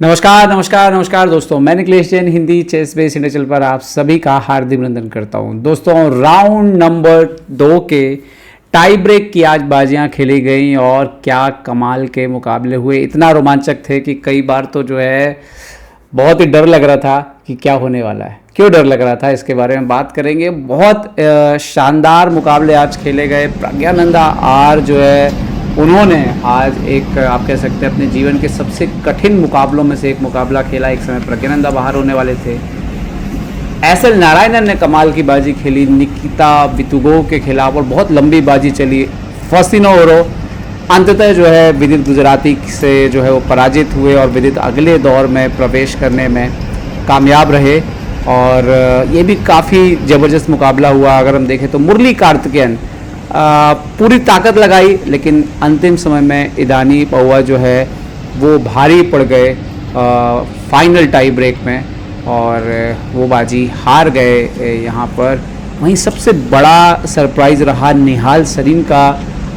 नमस्कार नमस्कार नमस्कार दोस्तों, मैं Nikhilesh Jain Hindi chess base India channel पर आप सभी का हार्दिक अभिनंदन करता हूं। दोस्तों, राउंड नंबर 2 के टाई ब्रेक की आज बाजियां खेली गई और क्या कमाल के मुकाबले हुए। इतना रोमांचक थे कि कई बार तो जो है बहुत ही डर लग रहा था कि क्या होने वाला है। क्यों डर लग रहा था, इसके बारे में बात करेंगे। बहुत शानदार मुकाबले आज खेले गए। प्रज्ञानंदा आर जो है उन्होंने आज एक आप कह सकते हैं अपने जीवन के सबसे कठिन मुकाबलों में से एक मुकाबला खेला। एक समय प्रज्ञानंदा बाहर होने वाले थे। एस.एल. नारायणन ने कमाल की बाजी खेली निकिता वितुगोव के खिलाफ और बहुत लंबी बाजी चली। फास्टिनो ओरो अंततः जो है विदित गुजराती से जो है वो पराजित हुए और विदित अगले दौर में प्रवेश करने में कामयाब रहे। और ये भी काफ़ी ज़बरदस्त मुकाबला हुआ। अगर हम देखें तो मुरली कार्तिकेयन पूरी ताकत लगाई, लेकिन अंतिम समय में इदानी पौवा जो है वो भारी पड़ गए फाइनल टाई ब्रेक में और वो बाजी हार गए यहाँ पर। वहीं सबसे बड़ा सरप्राइज़ रहा निहाल सरीन का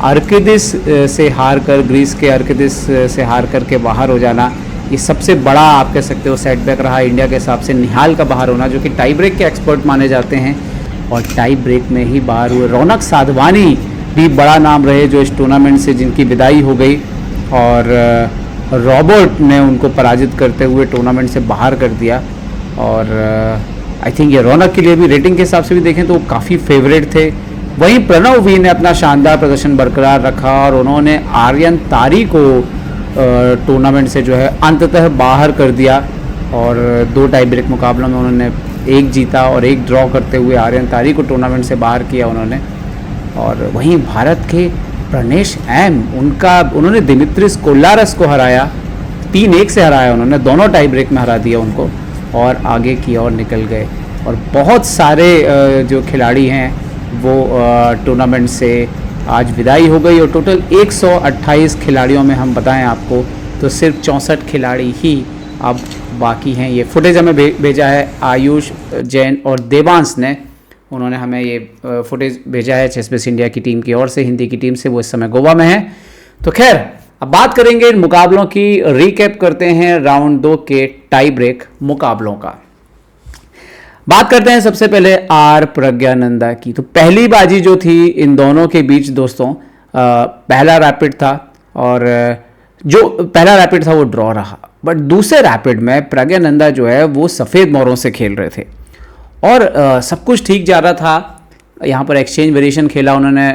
अर्किदिस से हार कर, ग्रीस के अर्किदिस से हार कर के बाहर हो जाना। ये सबसे बड़ा आप कह सकते हो सेटबैक रहा इंडिया के हिसाब से, निहाल का बाहर होना, जो कि टाई ब्रेक के एक्सपर्ट माने जाते हैं और टाई ब्रेक में ही बाहर हुए। रौनक साधवानी भी बड़ा नाम रहे जो इस टूर्नामेंट से जिनकी विदाई हो गई और रॉबर्ट ने उनको पराजित करते हुए टूर्नामेंट से बाहर कर दिया। और आई थिंक ये रौनक के लिए भी रेटिंग के हिसाब से भी देखें तो वो काफ़ी फेवरेट थे। वहीं प्रणव वी ने अपना शानदार प्रदर्शन बरकरार रखा और उन्होंने आर्यन तारी को टूर्नामेंट से जो है अंततः बाहर कर दिया और 2 टाई ब्रेक मुकाबलों में उन्होंने एक जीता और एक ड्रॉ करते हुए आर्यन तारी को टूर्नामेंट से बाहर किया उन्होंने। और वहीं भारत के प्रनेश एम उन्होंने दिमित्रिस कोल्लारस को हराया, 3-1 से हराया उन्होंने, दोनों टाई ब्रेक में हरा दिया उनको और आगे की ओर निकल गए। और बहुत सारे जो खिलाड़ी हैं वो टूर्नामेंट से आज विदाई हो गई और टोटल 128 खिलाड़ियों में हम बताएं आपको तो सिर्फ 64 खिलाड़ी ही अब बाकी हैं। ये फुटेज हमें भेजा है आयुष जैन और देवांश ने, उन्होंने हमें ये फुटेज भेजा है चेस बेस इंडिया की टीम की ओर से, हिंदी की टीम से। वो इस समय गोवा में है। तो खैर, अब बात करेंगे इन मुकाबलों की। रिकैप करते हैं राउंड 2 के टाई ब्रेक मुकाबलों का। बात करते हैं सबसे पहले आर प्रज्ञानंदा की। तो पहली बाजी जो थी इन दोनों के बीच दोस्तों, पहला रैपिड था और जो पहला रैपिड था वो ड्रॉ रहा। बट दूसरे रैपिड में प्रज्ञानंदा जो है वो सफ़ेद मोहरों से खेल रहे थे और सब कुछ ठीक जा रहा था। यहाँ पर एक्सचेंज वेरिएशन खेला उन्होंने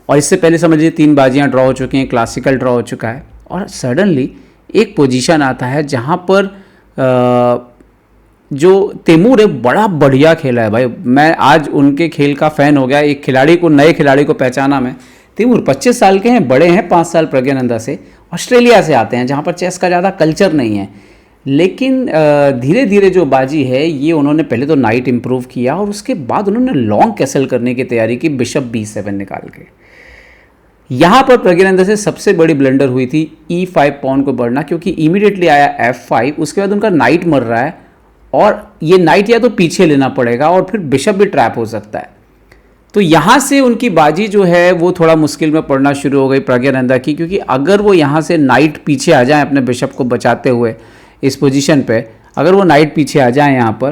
और इससे पहले समझ लीजिए 3 बाजियाँ ड्रॉ हो चुकी हैं, क्लासिकल ड्रॉ हो चुका है। और सडनली एक पोजीशन आता है जहाँ पर जो तैमूर है बड़ा बढ़िया खेला है भाई। मैं आज उनके खेल का फ़ैन हो गया। एक खिलाड़ी को, नए खिलाड़ी को पहचाना मैं। तैमूर 25 साल के हैं, बड़े हैं 5 साल प्रज्ञानंदा से। ऑस्ट्रेलिया से आते हैं जहाँ पर चेस का ज़्यादा कल्चर नहीं है, लेकिन धीरे धीरे जो बाजी है ये उन्होंने पहले तो नाइट इम्प्रूव किया और उसके बाद उन्होंने लॉन्ग कैसल करने की तैयारी की बिशप B7 निकाल के। यहाँ पर प्रज्ञानंदा से सबसे बड़ी ब्लंडर हुई थी E5 पॉन को बढ़ना, क्योंकि इमीडिएटली आया F5, उसके बाद उनका नाइट मर रहा है और ये नाइट या तो पीछे लेना पड़ेगा और फिर बिशप भी ट्रैप हो सकता है। तो यहाँ से उनकी बाजी जो है वो थोड़ा मुश्किल में पड़ना शुरू हो गई प्रज्ञानंदा की, क्योंकि अगर वो यहाँ से नाइट पीछे आ जाए अपने बिशप को बचाते हुए इस पोजीशन पे, अगर वो नाइट पीछे आ जाए यहाँ पर,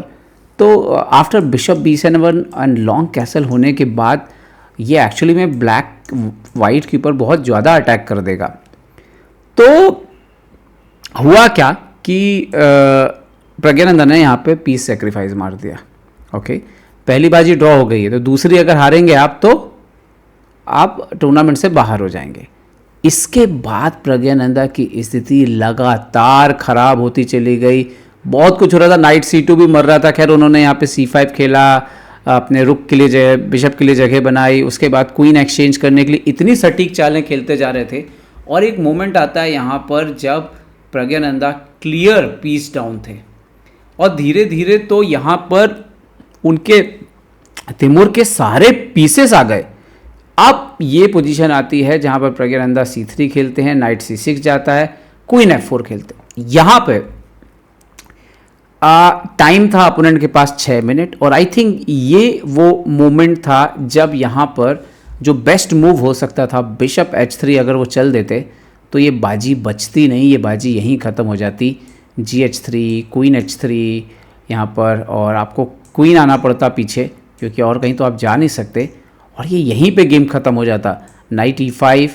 तो after bishop B7 and long castle होने के बाद ये एक्चुअली में ब्लैक वाइट के ऊपर बहुत ज़्यादा अटैक कर देगा। तो हुआ क्या कि प्रज्ञानंदा ने यहाँ पे पीस सेक्रीफाइस मार दिया। ओके, पहली बाजी ड्रॉ हो गई है, तो दूसरी अगर हारेंगे आप तो आप टूर्नामेंट से बाहर हो जाएंगे। इसके बाद प्रज्ञानंदा की स्थिति लगातार खराब होती चली गई। बहुत कुछ हो रहा था, नाइट C2 भी मर रहा था। खैर उन्होंने यहाँ पे C5 खेला, अपने रुक के लिए जगह, बिशप के लिए जगह बनाई। उसके बाद क्वीन एक्सचेंज करने के लिए इतनी सटीक चालें खेलते जा रहे थे। और एक मोमेंट आता है यहाँ पर जब प्रज्ञानंदा क्लियर पीस डाउन थे और धीरे धीरे तो यहाँ पर उनके तैमूर के सारे पीसेस आ गए। अब ये पोजीशन आती है जहाँ पर प्रज्ञानंदा C3 खेलते हैं, नाइट C6 जाता है, क्वीन F4 खेलते हैं। यहाँ पे टाइम था अपोनेंट के पास 6 मिनट और आई थिंक ये वो मोमेंट था जब यहाँ पर जो बेस्ट मूव हो सकता था बिशप H3 अगर वो चल देते तो ये बाजी बचती नहीं, ये बाजी यहीं ख़त्म हो जाती। GH3 क्वीन H3 यहाँ पर, और आपको क्वीन आना पड़ता पीछे क्योंकि और कहीं तो आप जा नहीं सकते, और ये यहीं पे गेम ख़त्म हो जाता। नाइट E5,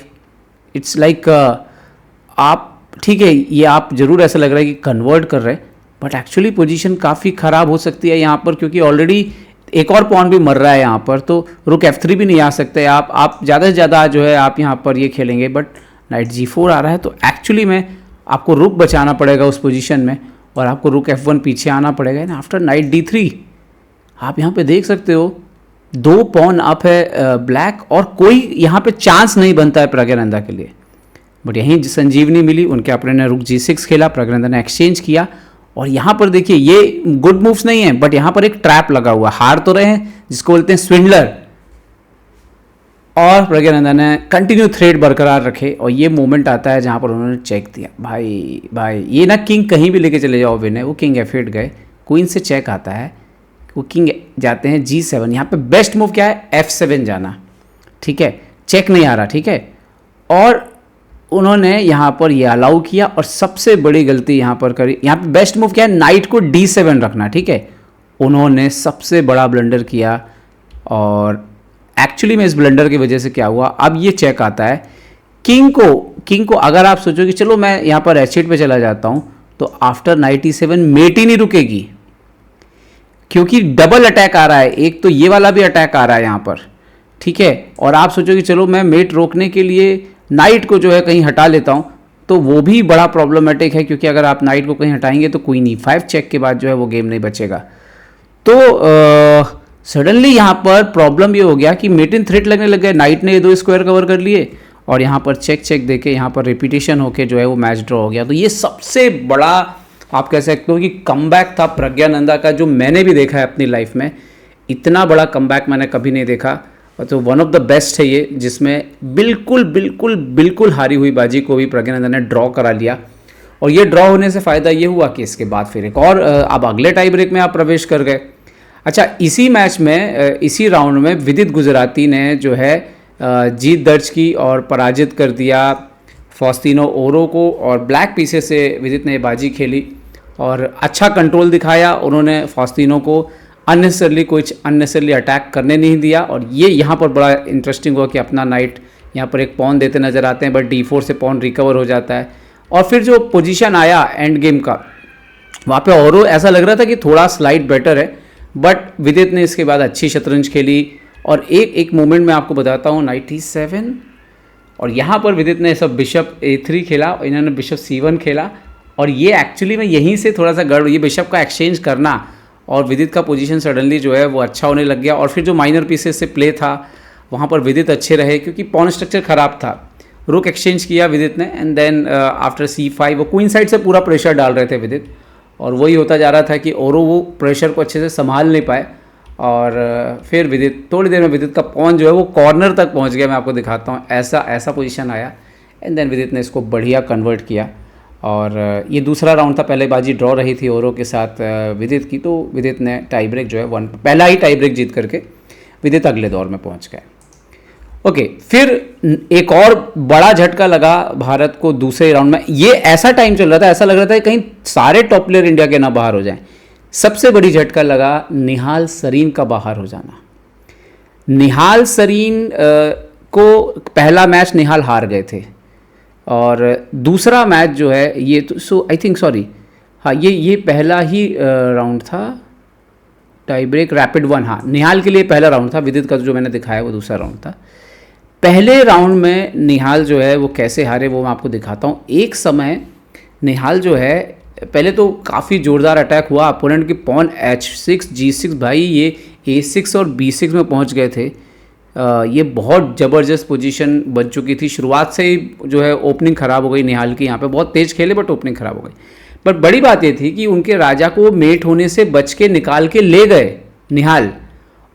इट्स लाइक आप ठीक है, ये आप ज़रूर ऐसा लग रहा है कि कन्वर्ट कर रहे हैं, बट एक्चुअली पोजीशन काफ़ी ख़राब हो सकती है यहाँ पर, क्योंकि ऑलरेडी एक और पॉन भी मर रहा है यहाँ पर, तो रुक F3 भी नहीं आ सकते आप ज़्यादा से ज़्यादा जो है आप यहाँ पर ये खेलेंगे, बट नाइट G4 आ रहा है, तो एक्चुअली में आपको रुक बचाना पड़ेगा उस पोजीशन में, और आपको रुक F1 पीछे आना पड़ेगा। एंड आफ्टर नाइट D3 आप यहाँ पे देख सकते हो 2 पॉन अप है ब्लैक, और कोई यहाँ पे चांस नहीं बनता है प्रज्ञानंदा के लिए। बट यहीं संजीवनी मिली, उनके अपने ने रुक G6 खेला, प्रज्ञानंदा ने एक्सचेंज किया, और यहाँ पर देखिए ये गुड मूव्स नहीं है, बट यहाँ पर एक ट्रैप लगा हुआ, हार तो रहे हैं जिसको बोलते हैं स्विंडलर, और प्रज्ञानंदा ने कंटिन्यू थ्रेड बरकरार रखे, और ये मोमेंट आता है जहाँ पर उन्होंने चेक दिया। भाई ये ना किंग कहीं भी लेके चले जाओ विनय, वो किंग F8 गए, क्वीन से चेक आता है, वो किंग जाते हैं G7। यहाँ पे बेस्ट मूव क्या है, F7 जाना, ठीक है, चेक नहीं आ रहा, ठीक है, और उन्होंने यहाँ पर ये अलाउ किया, और सबसे बड़ी गलती यहाँ पर करी। यहाँ पे बेस्ट मूव क्या है, नाइट को D7 रखना, ठीक है, उन्होंने सबसे बड़ा ब्लंडर किया, और एक्चुअली में इस ब्लंडर की वजह से क्या हुआ, अब ये चेक आता है किंग को अगर आप सोचो कि चलो मैं यहाँ पर H8 पे चला जाता हूँ, तो आफ्टर नाइट E7 मेट ही नहीं रुकेगी, क्योंकि डबल अटैक आ रहा है, एक तो ये वाला भी अटैक आ रहा है यहाँ पर, ठीक है, और आप सोचो कि चलो मैं मेट रोकने के लिए नाइट को जो है कहीं हटा लेता हूँ, तो वो भी बड़ा प्रॉब्लमेटिक है, क्योंकि अगर आप नाइट को कहीं हटाएंगे तो क्वीन E5 चेक के बाद जो है वो गेम नहीं बचेगा। तो सडनली यहाँ पर प्रॉब्लम ये हो गया कि मेट इन थ्रेट लगने लग गए, नाइट ने ये 2 स्क्वायर कवर कर लिए, और यहाँ पर चेक देके यहाँ पर रिपीटेशन होके जो है वो मैच ड्रॉ हो गया। तो ये सबसे बड़ा आप कह सकते हो कि कमबैक था प्रज्ञानंदा का, जो मैंने भी देखा है अपनी लाइफ में। इतना बड़ा कमबैक मैंने कभी नहीं देखा, तो वन ऑफ द बेस्ट है ये, जिसमें बिल्कुल हारी हुई बाजी को भी प्रज्ञानंदा ने ड्रॉ करा लिया। और ये ड्रॉ होने से फ़ायदा ये हुआ कि इसके बाद फिर एक और अब अगले टाई ब्रेक में आप प्रवेश कर गए। अच्छा, इसी मैच में इसी राउंड में विदित गुजराती ने जो है जीत दर्ज की और पराजित कर दिया फॉस्टिनो ओरो को, और ब्लैक पीसेस से विदित ने बाजी खेली और अच्छा कंट्रोल दिखाया। उन्होंने फॉस्टिनो को अननेसेसरली अटैक करने नहीं दिया, और ये यहाँ पर बड़ा इंटरेस्टिंग हुआ कि अपना नाइट यहाँ पर एक पॉन देते नज़र आते हैं, बट D4 से पॉन रिकवर हो जाता है। और फिर जो पोजीशन आया एंड गेम का, वहाँ पे ओरो ऐसा लग रहा था कि थोड़ा स्लाइड बेटर है, बट विदित ने इसके बाद अच्छी शतरंज खेली। और एक मोमेंट में आपको बताता हूँ, नाइट E7, और यहाँ पर विदित ने सब बिशप A3 खेला, और इन्होंने बिशप C1 खेला, और ये एक्चुअली में यहीं से थोड़ा सा गड़बड़, ये बिशप का एक्सचेंज करना, और विदित का पोजीशन सडनली जो है वो अच्छा होने लग गया। और फिर जो माइनर पीसेस से प्ले था वहाँ पर विदित अच्छे रहे, क्योंकि पॉन स्ट्रक्चर ख़राब था। रुक एक्सचेंज किया विदित ने, एंड देन आफ्टर C5 वो क्वीन साइड से पूरा प्रेशर डाल रहे थे विदित, और वही होता जा रहा था कि ओरो वो प्रेशर को अच्छे से संभाल नहीं पाए। और फिर विदित थोड़ी देर में विदित का पॉन जो है वो कॉर्नर तक पहुंच गया। मैं आपको दिखाता हूँ, ऐसा पोजीशन आया, एंड देन विदित ने इसको बढ़िया कन्वर्ट किया। और ये दूसरा राउंड था, पहले बाजी ड्रॉ रही थी ओरो के साथ विदित की, तो विदित ने टाई ब्रेक जो है पहला ही टाई ब्रेक जीत करके विदित अगले दौर में पहुँच गए। ओके, फिर एक और बड़ा झटका लगा भारत को दूसरे राउंड में। ये ऐसा टाइम चल रहा था, ऐसा लग रहा था कहीं सारे टॉप प्लेयर इंडिया के ना बाहर हो जाएं। सबसे बड़ी झटका लगा निहाल सरीन का बाहर हो जाना। निहाल सरीन को पहला मैच निहाल हार गए थे, और दूसरा मैच जो है ये तो आई थिंक हाँ ये पहला ही राउंड था, टाई ब्रेक रैपिड 1। हाँ, निहाल के लिए पहला राउंड था, विदित का जो मैंने दिखाया वो दूसरा राउंड था। पहले राउंड में निहाल जो है वो कैसे हारे वो मैं आपको दिखाता हूँ। एक समय निहाल जो है पहले तो काफ़ी ज़ोरदार अटैक हुआ, अपोनेंट की पॉन H6 G6, भाई ये A6 और B6 में पहुँच गए थे। ये बहुत ज़बरदस्त पोजीशन बन चुकी थी। शुरुआत से ही जो है ओपनिंग ख़राब हो गई निहाल की। यहाँ पे बहुत तेज़ खेले बट ओपनिंग ख़राब हो गई। बट बड़ी बात ये थी कि उनके राजा को मेट होने से बच के निकाल के ले गए निहाल,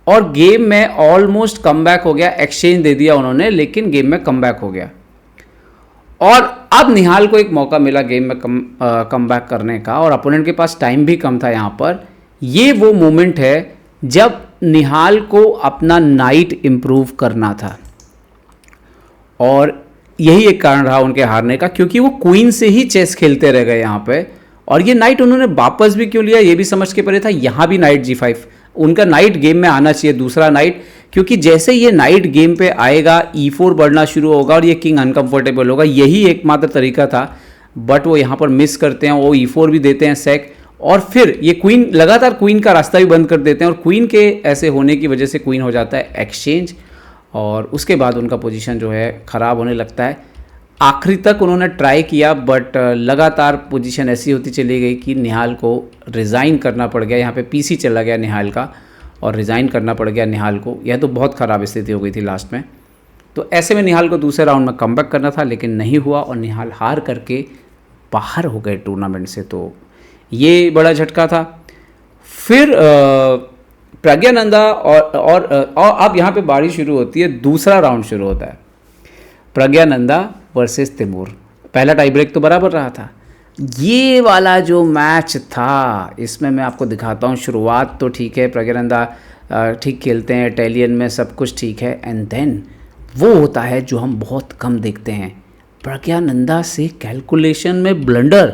और गेम में ऑलमोस्ट कमबैक हो गया। एक्सचेंज दे दिया उन्होंने, लेकिन गेम में कमबैक हो गया। और अब निहाल को एक मौका मिला गेम में कमबैक करने का, और अपोनेंट के पास टाइम भी कम था यहाँ पर। ये वो मोमेंट है जब निहाल को अपना नाइट इम्प्रूव करना था, और यही एक कारण रहा उनके हारने का, क्योंकि वो क्वीन से ही चेस खेलते रह गए यहाँ पे। और ये नाइट उन्होंने वापस भी क्यों लिया ये भी समझ के परे था। यहाँ भी नाइट G5, उनका नाइट गेम में आना चाहिए, दूसरा नाइट, क्योंकि जैसे ये नाइट गेम पे आएगा E4 बढ़ना शुरू होगा और ये किंग अनकंफर्टेबल होगा, यही एकमात्र तरीका था। बट वो यहाँ पर मिस करते हैं, वो E4 भी देते हैं सेक, और फिर ये क्वीन लगातार क्वीन का रास्ता भी बंद कर देते हैं, और क्वीन के ऐसे होने की वजह से क्वीन हो जाता है एक्सचेंज, और उसके बाद उनका पोजीशन जो है ख़राब होने लगता है। आखिरी तक उन्होंने ट्राई किया, बट लगातार पोजीशन ऐसी होती चली गई कि निहाल को रिज़ाइन करना पड़ गया। यहाँ पे पीसी चला गया निहाल का, और रिज़ाइन करना पड़ गया निहाल को। यह तो बहुत ख़राब स्थिति हो गई थी लास्ट में। तो ऐसे में निहाल को दूसरे राउंड में कमबैक करना था, लेकिन नहीं हुआ, और निहाल हार करके बाहर हो गए टूर्नामेंट से। तो ये बड़ा झटका था। फिर प्रज्ञानंदा और अब यहाँ पे बारी शुरू होती है, दूसरा राउंड शुरू होता है, प्रज्ञानंदा वर्सेस तैमूर। पहला टाई ब्रेक तो बराबर रहा था। ये वाला जो मैच था, इसमें मैं आपको दिखाता हूँ। शुरुआत तो ठीक है, प्रज्ञानंदा ठीक खेलते हैं, इटालियन में सब कुछ ठीक है, एंड देन वो होता है जो हम बहुत कम देखते हैं, प्रज्ञानंदा से कैलकुलेशन में ब्लंडर।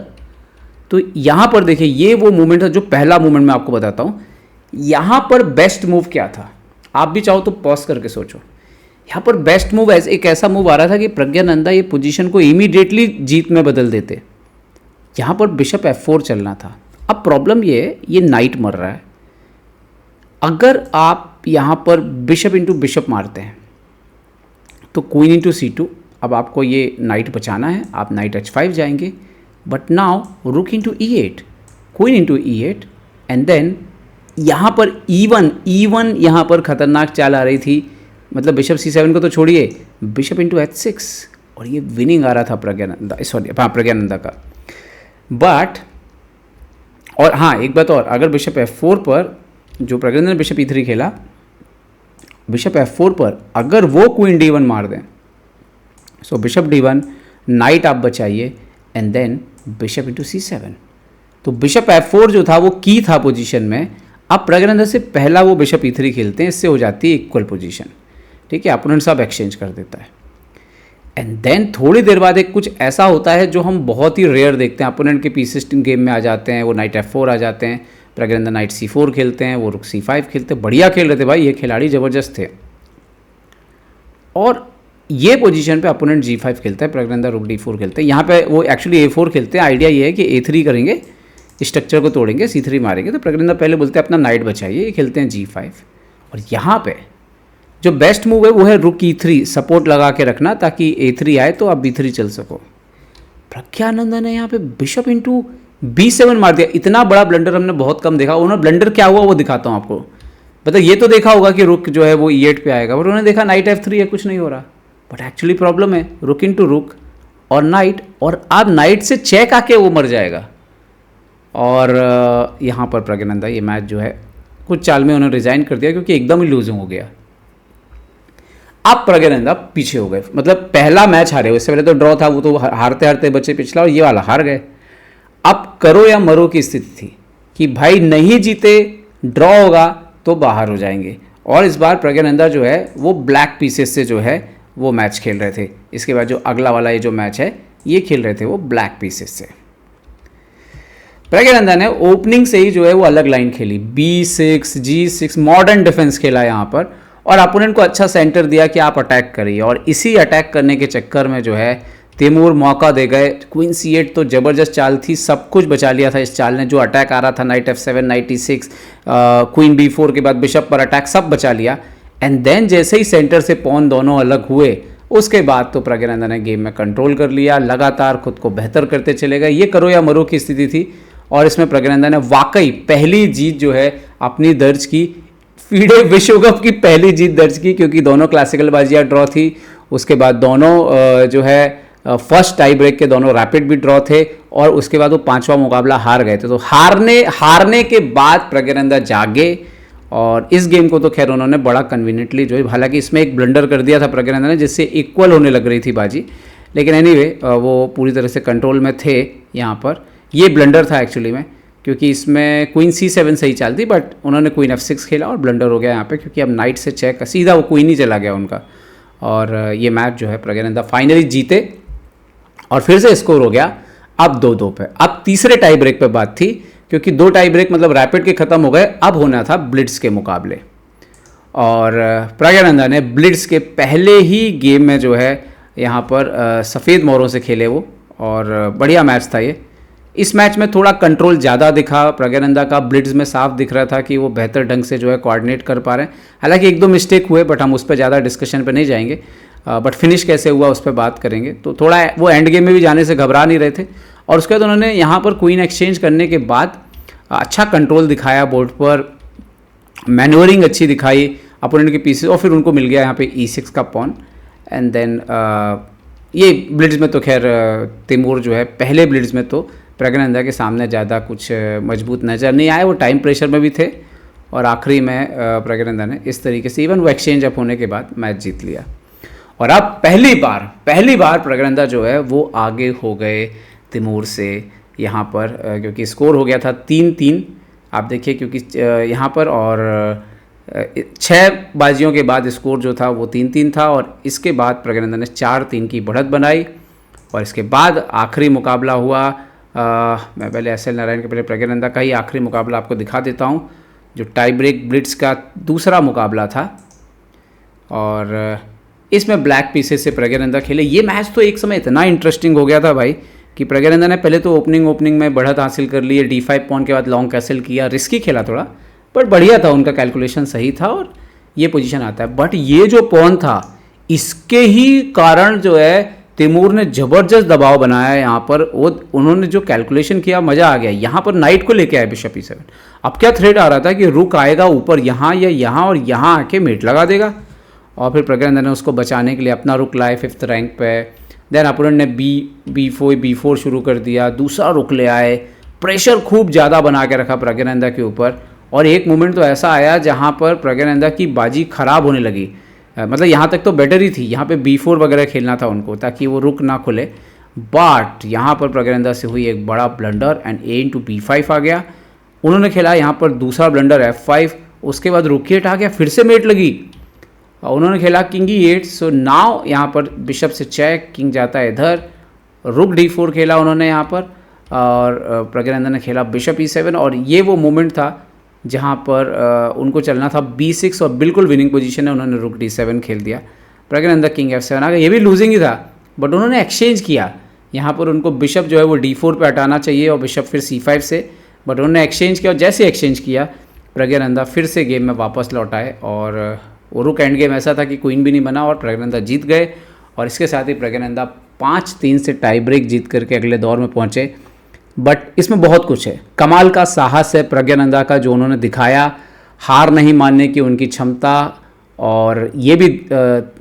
तो यहाँ पर देखिए, ये वो मूवमेंट था जो पहला मूवमेंट मैं आपको बताता हूँ। यहाँ पर बेस्ट मूव क्या था, आप भी चाहो तो पॉज करके सोचो। यहाँ पर बेस्ट मूव एक ऐसा मूव आ रहा था कि प्रज्ञानंदा ये पोजीशन को इमीडिएटली जीत में बदल देते। यहाँ पर बिशप F4 चलना था। अब प्रॉब्लम ये है, ये नाइट मर रहा है। अगर आप यहाँ पर बिशप इंटू बिशप मारते हैं तो क्वीन इंटू C2, अब आपको ये नाइट बचाना है, आप नाइट H5 जाएंगे, but now rook into E8, queen into E8, and then यहाँ पर E1 यहाँ पर खतरनाक चाल आ रही थी। मतलब बिशप C7 को तो छोड़िए, बिशप इंटू H6, और ये विनिंग आ रहा था प्रज्ञानंदा का। बट और हाँ, एक बात और, अगर बिशप F4 पर जो प्रज्ञानंदा ने बिशप E3 खेला, बिशप F4 पर अगर वो क्वीन D1 मार दें, सो बिशप D1, नाइट आप बचाइए, and then bishop into C7। तो बिशप F4 जो था वो की था पोजीशन में। अब प्रज्ञानंदा से पहला वो बिशप E3 खेलते हैं, इससे हो जाती है इक्वल पोजीशन, ठीक है। अपोनेंट सब एक्सचेंज कर देता है, एंड देन थोड़ी देर बाद एक कुछ ऐसा होता है जो हम बहुत ही रेयर देखते हैं। अपोनेंट के पीसेस गेम में आ जाते हैं, वो नाइट F4 आ जाते हैं, प्रज्ञानंदा नाइट C4 खेलते हैं, वो रुक C5 खेलते हैं। बढ़िया खेल रहे थे भाई, ये खिलाड़ी ज़बरदस्त थे। और ये पोजीशन पे अपोनेंट G5 खेलता है, प्रज्ञानंदा रुक D4 खेलते हैं। यहाँ पे वो एक्चुअली A4 खेलते हैं। आइडिया ये है कि A3 करेंगे, स्ट्रक्चर को तोड़ेंगे, C3 मारेंगे। तो प्रज्ञानंदा पहले बोलते हैं अपना नाइट बचाइए, ये खेलते हैं G5। और यहाँ पे जो बेस्ट मूव है वो है रुक E3, सपोर्ट लगा के रखना ताकि A3 आए तो आप B3 चल सको। प्रज्ञानंदा ने यहाँ पे बिशप इंटू B7 मार दिया। इतना बड़ा ब्लंडर हमने बहुत कम देखा। उन्होंने ब्लंडर क्या हुआ वो दिखाता हूँ आपको। मतलब ये तो देखा होगा कि रुक जो है वो E8 पे आएगा, बट उन्होंने देखा नाइट F3 है, कुछ नहीं हो रहा। बट एक्चुअली प्रॉब्लम है रुक इंटू रुक और नाइट, और अब नाइट से चेक आके वो मर जाएगा। और यहाँ पर प्रज्ञानंदा ये मैच जो है कुछ चाल में उन्होंने रिजाइन कर दिया, क्योंकि एकदम ही लूजिंग हो गया। अब प्रज्ञानंदा पीछे हो गए, मतलब पहला मैच हारे, उससे पहले तो ड्रॉ था, वो तो हारते हारते बच्चे पिछला, और ये वाला हार गए। अब करो या मरो की स्थिति थी कि भाई नहीं जीते, ड्रॉ होगा तो बाहर हो जाएंगे। और इस बार प्रज्ञानंदा जो है वो ब्लैक पीसेस से जो है वो मैच खेल रहे थे। इसके बाद जो अगला वाला ये जो मैच है ये खेल रहे थे वो ब्लैक पीसेस से। प्रज्ञानंदा ने ओपनिंग से ही जो है वो अलग लाइन खेली, B6 G6, मॉडर्न डिफेंस खेला यहाँ पर, और अपोनेंट को अच्छा सेंटर दिया कि आप अटैक करिए। और इसी अटैक करने के चक्कर में जो है तैमूर मौका दे गए। क्वीन C8 तो ज़बरदस्त चाल थी, सब कुछ बचा लिया था इस चाल ने। जो अटैक आ रहा था night F7, night E6, queen B4 के बाद बिशप पर अटैक, सब बचा लिया। एंड देन जैसे ही सेंटर से पॉन दोनों अलग हुए, उसके बाद तो प्रज्ञानंदा ने गेम में कंट्रोल कर लिया, लगातार खुद को बेहतर करते चले गए। ये करो या मरो की स्थिति थी, और इसमें प्रज्ञानंदा ने वाकई पहली जीत जो है अपनी दर्ज की, फीडे विश्व कप की पहली जीत दर्ज की, क्योंकि दोनों क्लासिकल बाजियाँ ड्रॉ थी। उसके बाद दोनों जो है फर्स्ट टाई ब्रेक के दोनों रैपिड भी ड्रॉ थे, और उसके बाद वो पांचवा मुकाबला हार गए थे। तो हारने के बाद प्रज्ञानंदा जागे, और इस गेम को तो खैर उन्होंने बड़ा कन्वीनियंटली जो है, हालांकि इसमें एक ब्लंडर कर दिया था प्रज्ञानंदा ने जिससे इक्वल होने लग रही थी बाजी, लेकिन एनीवे वो पूरी तरह से कंट्रोल में थे। यहाँ पर ये ब्लंडर था एक्चुअली में, क्योंकि इसमें क्वीन C7 सही चाल थी, बट उन्होंने क्वीन F6 खेला और ब्लंडर हो गया यहाँ पे, क्योंकि अब नाइट से चेक सीधा वो क्वीन ही चला गया उनका, और ये मैच जो है प्रज्ञानंदा फाइनली जीते और फिर से स्कोर हो गया अब 2-2 पे। अब तीसरे टाई ब्रेक पे बात थी, क्योंकि 2 टाई ब्रेक मतलब रैपिड के ख़त्म हो गए, अब होना था ब्लिट्स के मुकाबले। और प्रज्ञानंदा ने ब्लिट्स के पहले ही गेम में जो है यहाँ पर सफ़ेद मोहरों से खेले वो, और बढ़िया मैच था ये। इस मैच में थोड़ा कंट्रोल ज़्यादा दिखा प्रज्ञानंदा का, ब्लिट्स में साफ दिख रहा था कि वो बेहतर ढंग से जो है कोऑर्डिनेट कर पा रहे हैं। हालांकि 1-2 मिस्टेक हुए, बट हम उस पर ज़्यादा डिस्कशन पे नहीं जाएंगे, बट फिनिश कैसे हुआ उस पर बात करेंगे। तो थोड़ा वो एंड गेम में भी जाने से घबरा नहीं रहे थे। और उसके बाद उन्होंने यहाँ पर क्वीन एक्सचेंज करने के बाद अच्छा कंट्रोल दिखाया बोर्ड पर, मैन्योरिंग अच्छी दिखाई अपोनेंट के पीसेस, और फिर उनको मिल गया यहाँ पे E6 का पॉन। एंड देन ये ब्लिट्स में तो खैर तैमूर जो है पहले ब्लिट्स में तो प्रज्ञानंदा के सामने ज़्यादा कुछ मजबूत नज़र नहीं आए, वो टाइम प्रेशर में भी थे, और आखिरी में प्रज्ञानंदा ने इस तरीके से इवन वो एक्सचेंज अप होने के बाद मैच जीत लिया। और अब पहली बार प्रज्ञानंदा जो है वो आगे हो गए तैमूर से यहाँ पर, क्योंकि स्कोर हो गया था 3-3 आप देखिए, क्योंकि यहाँ पर और 6 बाजियों के बाद स्कोर जो था वो 3-3 था, और इसके बाद प्रज्ञानंदा ने 4-3 की बढ़त बनाई। और इसके बाद आखिरी मुकाबला हुआ, मैं पहले SL नारायण के पहले प्रज्ञानंदा का ही आखिरी मुकाबला आपको दिखा देता हूँ, जो टाई ब्रेक ब्लिट्स का दूसरा मुकाबला था। और इसमें ब्लैक पीसेस से प्रज्ञानंदा खेले। ये मैच तो एक समय इतना इंटरेस्टिंग हो गया था भाई कि प्रज्ञानंदा ने पहले तो ओपनिंग में बढ़त हासिल कर ली है, D5 पॉन के बाद लॉन्ग कैसल किया, रिस्की खेला थोड़ा, बट बढ़िया था, उनका कैलकुलेशन सही था और ये पोजीशन आता है। बट ये जो पॉन था इसके ही कारण जो है तैमूर ने ज़बरदस्त दबाव बनाया यहाँ पर। वो उन्होंने जो कैलकुलेशन किया मज़ा आ गया। यहाँ पर नाइट को लेके आए बिशप E7। अब क्या थ्रेट आ रहा था कि रुक आएगा ऊपर यहाँ या यहाँ, और यहाँ आके मेट लगा देगा, और फिर प्रज्ञानंदा ने उसको बचाने के लिए अपना रुक लाए 5th रैंक पे। देन अपोनेंट ने B4 शुरू कर दिया, दूसरा रुक ले आए, प्रेशर खूब ज़्यादा बना के रखा प्रज्ञानंदा के ऊपर। और एक मोमेंट तो ऐसा आया जहाँ पर प्रज्ञानंदा की बाजी ख़राब होने लगी, मतलब यहाँ तक तो बेटर ही थी, यहाँ पे B4 वगैरह खेलना था उनको ताकि वो रुक ना खुले। बट यहाँ पर प्रज्ञानंदा से हुई एक बड़ा blunder and A into B5 आ गया। उन्होंने खेला यहाँ पर दूसरा ब्लंडर F5, उसके बाद रुक E8 आ गया, फिर से मेट लगी। उन्होंने खेला किंग E8। सो नाउ यहाँ पर बिशप से चेक, किंग जाता है इधर, रुक D4 खेला उन्होंने यहाँ पर, और प्रज्ञानंदा ने खेला बिशप E7। और ये वो मोमेंट था जहाँ पर उनको चलना था B6, और बिल्कुल विनिंग पोजीशन है, उन्होंने रुक D7 खेल दिया। प्रज्ञानंदा किंग F7 आ गया, ये भी लूजिंग ही था, बट उन्होंने एक्सचेंज किया। यहाँ पर उनको बिशप जो है वो D4 पे हटाना चाहिए और बिशप फिर C5 से, बट उन्होंने एक्सचेंज किया। और जैसे एक्सचेंज किया प्रज्ञानंदा फिर से गेम में वापस लौट आए, और वो रुक एंड गेम ऐसा था कि क्वीन भी नहीं बना और प्रज्ञानंदा जीत गए। और इसके साथ ही प्रज्ञानंदा 5-3 से टाई ब्रेक जीत करके अगले दौर में पहुँचे। बट इसमें बहुत कुछ है, कमाल का साहस है प्रज्ञानंदा का जो उन्होंने दिखाया, हार नहीं मानने की उनकी क्षमता। और ये भी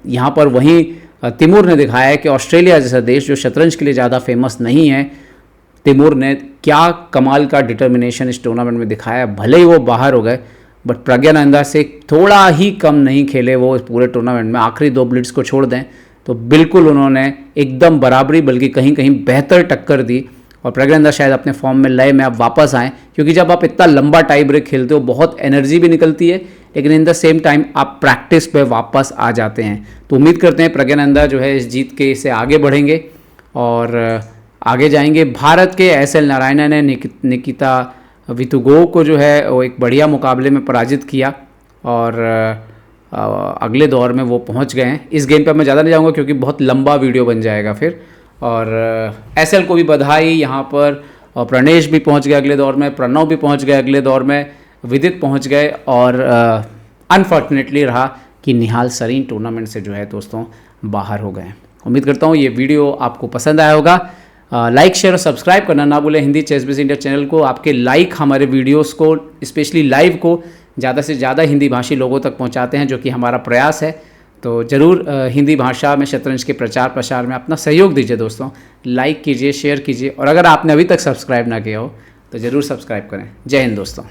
यहाँ पर वहीं तैमूर ने दिखाया है कि ऑस्ट्रेलिया जैसा देश जो शतरंज के लिए ज़्यादा फेमस नहीं है, तैमूर ने क्या कमाल का डिटर्मिनेशन इस टूर्नामेंट में दिखाया। भले ही वो बाहर हो गए, बट प्रज्ञानंदा से थोड़ा ही कम नहीं खेले वो इस पूरे टूर्नामेंट में। आखिरी 2 ब्लिट्स को छोड़ दें तो बिल्कुल उन्होंने एकदम बराबरी, बल्कि कहीं कहीं बेहतर टक्कर दी। और प्रज्ञानंदा शायद अपने फॉर्म में लय में अब वापस आएँ, क्योंकि जब आप इतना लंबा टाई ब्रेक खेलते हो बहुत एनर्जी भी निकलती है, लेकिन इन द सेम टाइम आप प्रैक्टिस पे वापस आ जाते हैं। तो उम्मीद करते हैं प्रज्ञानंदा जो है इस जीत के से आगे बढ़ेंगे और आगे जाएंगे। भारत के SL नारायण ने निकिता वितुगोव को जो है वो एक बढ़िया मुकाबले में पराजित किया, और अगले दौर में वो पहुंच गए हैं। इस गेम पर मैं ज़्यादा नहीं जाऊंगा क्योंकि बहुत लंबा वीडियो बन जाएगा फिर। और SL को भी बधाई यहाँ पर, और प्रणेश भी पहुँच गए अगले दौर में, प्रणव भी पहुँच गए अगले दौर में, विदित पहुँच गए। और अनफॉर्चुनेटली रहा कि निहाल सरीन टूर्नामेंट से जो है दोस्तों बाहर हो गए। उम्मीद करता हूँ ये वीडियो आपको पसंद आया होगा। लाइक शेयर और सब्सक्राइब करना ना भूलें Hindi chess base India channel को। आपके लाइक हमारे वीडियोस को, स्पेशली लाइव को ज़्यादा से ज़्यादा हिंदी भाषी लोगों तक पहुंचाते हैं, जो कि हमारा प्रयास है। तो ज़रूर हिंदी भाषा में शतरंज के प्रचार प्रसार में अपना सहयोग दीजिए दोस्तों। लाइक कीजिए, शेयर कीजिए, और अगर आपने अभी तक सब्सक्राइब ना किया हो तो ज़रूर सब्सक्राइब करें। जय हिंद दोस्तों।